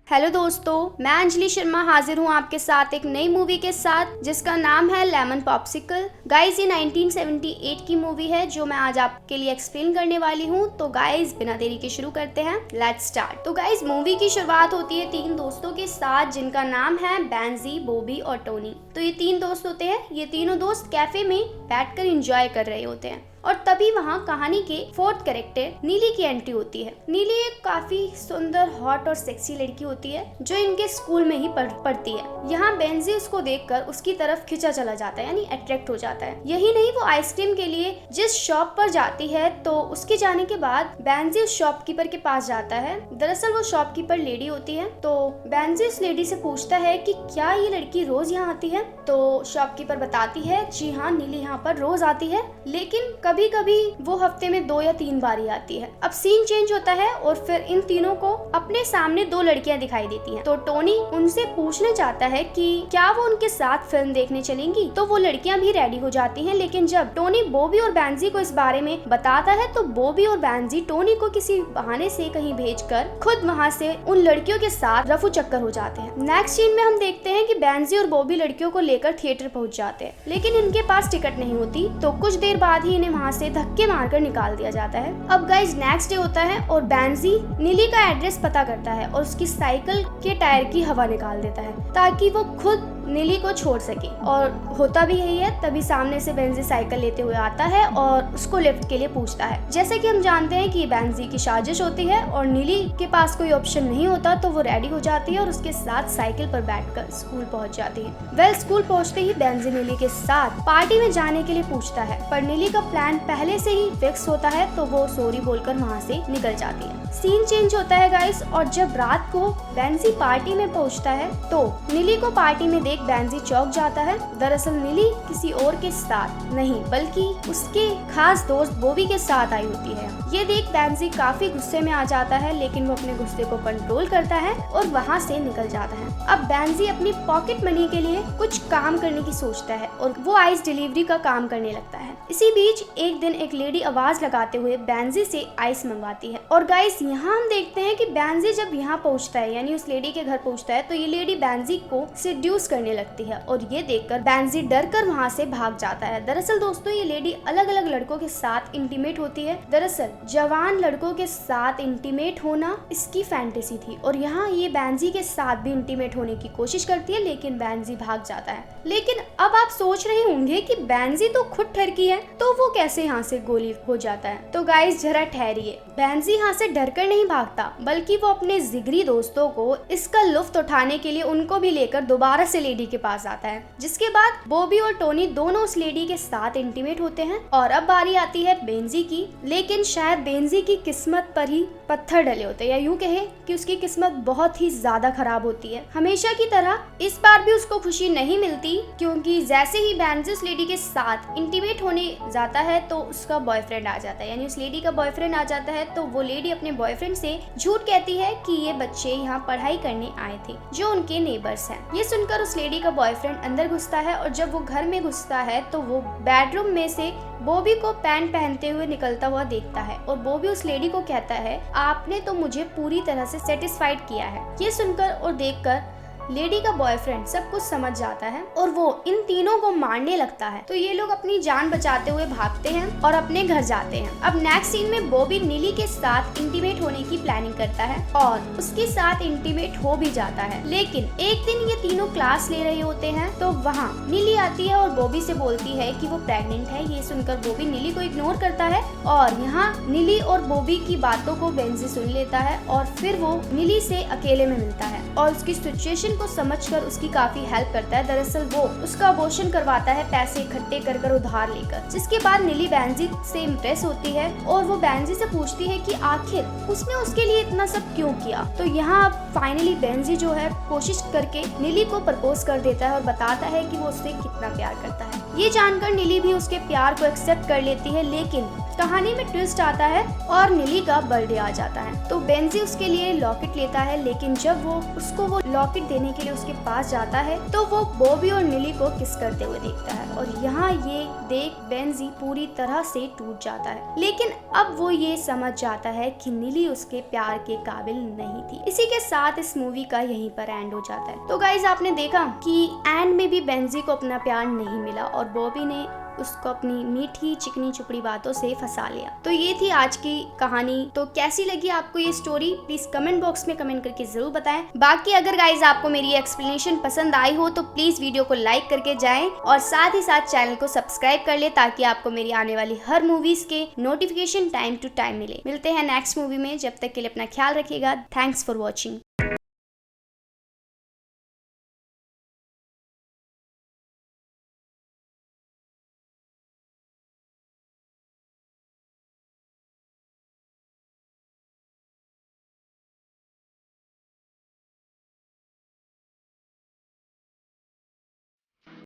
Hello दोस्तों, मैं अंजलि शर्मा हाजिर हूँ आपके साथ एक नई मूवी के साथ जिसका नाम है लेमन पॉप्सिकल। गाइस, ये 1978 की मूवी है जो मैं आज आपके लिए एक्सप्लेन करने वाली हूँ। तो गाइस, बिना देरी के शुरू करते हैं। Let's start. तो गाइस, मूवी की शुरुआत होती है तीन दोस्तों के साथ जिनका नाम है बेंजी, बॉबी और टोनी। तो ये तीन दोस्त होते हैं। ये तीनों दोस्त कैफे में बैठकर एंजॉय कर रहे होते हैं और तभी वहाँ कहानी के फोर्थ कैरेक्टर नीली की एंट्री होती है। नीली एक काफी सुंदर, हॉट और सेक्सी लड़की होती है जो इनके स्कूल में ही पढ़ती है। यहाँ बेंजी उसको देखकर उसकी तरफ खिंचा चला जाता है, यानी अट्रैक्ट हो जाता है। यही नहीं, वो आइसक्रीम के लिए जिस शॉप पर जाती है तो उसके जाने के बाद बेंजी उस शॉपकीपर के पास जाता है। दरअसल वो शॉपकीपर लेडी होती है। तो बेंजी उस लेडी से पूछता है कि क्या ये लड़की रोज यहाँ आती है। तो शॉपकीपर बताती है, जी हाँ, नीली यहाँ पर रोज आती है, लेकिन कभी कभी वो हफ्ते में 2 या 3 बार ही आती है। अब सीन चेंज होता है और फिर इन तीनों को अपने सामने 2 लड़कियां दिखाई देती हैं। तो टोनी उनसे पूछना चाहता है कि क्या वो उनके साथ फिल्म देखने चलेंगी। तो वो लड़कियां भी रेडी हो जाती हैं, लेकिन जब टोनी बॉबी और बेंजी को इस बारे में बताता है तो बॉबी और बेंजी टोनी को किसी बहाने से कहीं भेजकर खुद वहाँ से उन लड़कियों के साथ रफू चक्कर हो जाते हैं। नेक्स्ट सीन में हम देखते हैं कि बेंजी और बॉबी लड़कियों को लेकर थिएटर पहुँच जाते हैं, लेकिन इनके पास टिकट नहीं होती। तो कुछ देर बाद ही इन्हें वहाँ से धक्के मारकर निकाल दिया जाता है। अब गाइस, नेक्स्ट डे होता है और बेंजी नीली का एड्रेस पता करता है और उसकी साइकिल के टायर की हवा निकाल देता है ताकि वो खुद नीली को छोड़ सके, और होता भी यही है। तभी सामने से बेंजी साइकिल लेते हुए आता है और उसको लिफ्ट के लिए पूछता है। जैसे कि हम जानते हैं कि बेंजी की साजिश होती है और नीली के पास कोई ऑप्शन नहीं होता, तो वो रेडी हो जाती है और उसके साथ साइकिल पर बैठकर स्कूल पहुंच जाती है। स्कूल पहुंचते ही बेंजी नीली के साथ पार्टी में जाने के लिए पूछता है, पर नीली का प्लान पहले से ही फिक्स होता है, तो वो सॉरी बोलकर वहाँ से निकल जाती है। सीन चेंज होता है गाइस, और जब रात को बेंजी पार्टी में पहुंचता है तो नीली को पार्टी में देख बेंजी चौंक जाता है। दरअसल नीली किसी और के साथ नहीं बल्कि उसके खास दोस्त बॉबी के साथ आई होती है। ये देख बेंजी काफी गुस्से में आ जाता है, लेकिन वो अपने गुस्से को कंट्रोल करता है और वहाँ से निकल जाता है। अब बेंजी अपनी पॉकेट मनी के लिए कुछ काम करने की सोचता है और वो आइस डिलीवरी का काम करने लगता है। इसी बीच एक दिन एक लेडी आवाज लगाते हुए बेंजी से आइस मंगवाती है। और गाइस, यहाँ हम देखते हैं कि बेंजी जब यहाँ पहुँचता है, यानी उस लेडी के घर पहुँचता है, तो ये लेडी बेंजी को सेड्यूस करने लगती है और ये देखकर बेंजी डरकर वहाँ से भाग जाता है। दरअसल दोस्तों, ये लेडी अलग अलग लड़कों के साथ इंटीमेट होती है। दरअसल जवान लड़कों के साथ इंटीमेट होना इसकी फैंटेसी थी और यहाँ ये बेंजी के साथ भी इंटीमेट होने की कोशिश करती है, लेकिन बेंजी भाग जाता है। लेकिन अब आप सोच रहे होंगे कि बेंजी तो खुद ठरकी है, तो वो कैसे यहाँ से गोली हो जाता है। तो गाइस, जरा ठहरिए। बेंजी यहाँ से डरकर नहीं भागता, बल्कि वो अपने जिगरी दोस्तों को इसका लुफ्त उठाने के लिए उनको भी लेकर दोबारा से लेडी के पास आता है, जिसके बाद बॉबी और टोनी दोनों उस लेडी के साथ इंटीमेट होते हैं। और अब बारी आती है बेंजी की, लेकिन शायद बेंजी की किस्मत पर ही पत्थर डले होते हैं, या यूं कहे कि उसकी किस्मत बहुत ही ज्यादा खराब होती है। हमेशा की तरह इस बार भी उसको खुशी नहीं मिलती, क्योंकि जैसे ही बेंजी उस लेडी के साथ इंटीमेट होने जाता है तो उसका बॉयफ्रेंड आ जाता है, यानी उस लेडी का बॉयफ्रेंड आ जाता है। तो वो लेडी अपने बॉयफ्रेंड से झूठ कहती है कि ये बच्चे यहाँ पढ़ाई करने आए थे जो उनके नेबर्स हैं। ये सुनकर उस लेडी का बॉयफ्रेंड अंदर घुसता है और जब वो घर में घुसता है तो वो बेडरूम में से बॉबी को पैंट पहनते हुए निकलता हुआ देखता है और बॉबी उस लेडी को कहता है, आपने तो मुझे पूरी तरह से सेटिस्फाइड किया है। ये सुनकर और देखकर लेडी का बॉयफ्रेंड सब कुछ समझ जाता है और वो इन तीनों को मारने लगता है। तो ये लोग अपनी जान बचाते हुए भागते हैं और अपने घर जाते हैं। अब नेक्स्ट सीन में बॉबी नीली के साथ इंटीमेट होने की प्लानिंग करता है और उसके साथ इंटीमेट हो भी जाता है। लेकिन एक दिन ये तीनों क्लास ले रहे होते हैं तो वहाँ नीली आती है और बॉबी से बोलती है कि वो प्रेग्नेंट है। ये सुनकर बॉबी नीली को इग्नोर करता है और यहाँ नीली और बॉबी की बातों को बेंजी सुन लेता है और फिर वो नीली से अकेले में मिलता है और उसकी सिचुएशन को समझकर उसकी काफी हेल्प करता है। दरअसल वो उसका अबॉर्शन करवाता है पैसे इकट्ठे कर कर उधार लेकर, जिसके बाद नीली बेंजी से इम्प्रेस होती है और वो बेंजी से पूछती है कि आखिर उसने उसके लिए इतना सब क्यों किया। तो यहाँ फाइनली बेंजी जो है कोशिश करके नीली को प्रपोज कर देता है और बताता है कि वो उससे कितना प्यार करता है। ये जानकर नीली भी उसके प्यार को एक्सेप्ट कर लेती है, लेकिन कहानी में ट्विस्ट आता है और निली का बर्थडे आ जाता है। तो बेंजी उसके लिए लॉकेट लेता है, लेकिन जब वो उसको वो लॉकेट देने के लिए उसके पास जाता है तो वो बॉबी और निली को किस करते हुए देखता है और यहाँ ये देख बेंजी पूरी तरह से टूट जाता है। लेकिन अब वो ये समझ जाता है कि निली उसके प्यार के काबिल नहीं थी। इसी के साथ इस मूवी का यहीं पर एंड हो जाता है। तो गाइज आपने देखा कि एंड में भी बेंजी को अपना प्यार नहीं मिला और बॉबी ने उसको अपनी मीठी चिकनी चुपड़ी बातों से फंसा लिया। तो ये थी आज की कहानी। तो कैसी लगी आपको ये स्टोरी, प्लीज कमेंट बॉक्स में कमेंट करके जरूर बताएं। बाकी अगर गाइज आपको मेरी एक्सप्लेनेशन पसंद आई हो तो प्लीज वीडियो को लाइक करके जाएं और साथ ही साथ चैनल को सब्सक्राइब कर ले ताकि आपको मेरी आने वाली हर मूवीज के नोटिफिकेशन टाइम टू टाइम मिले। मिलते हैं नेक्स्ट मूवी में, जब तक के लिए अपना ख्याल रखिएगा। Thanks for watching.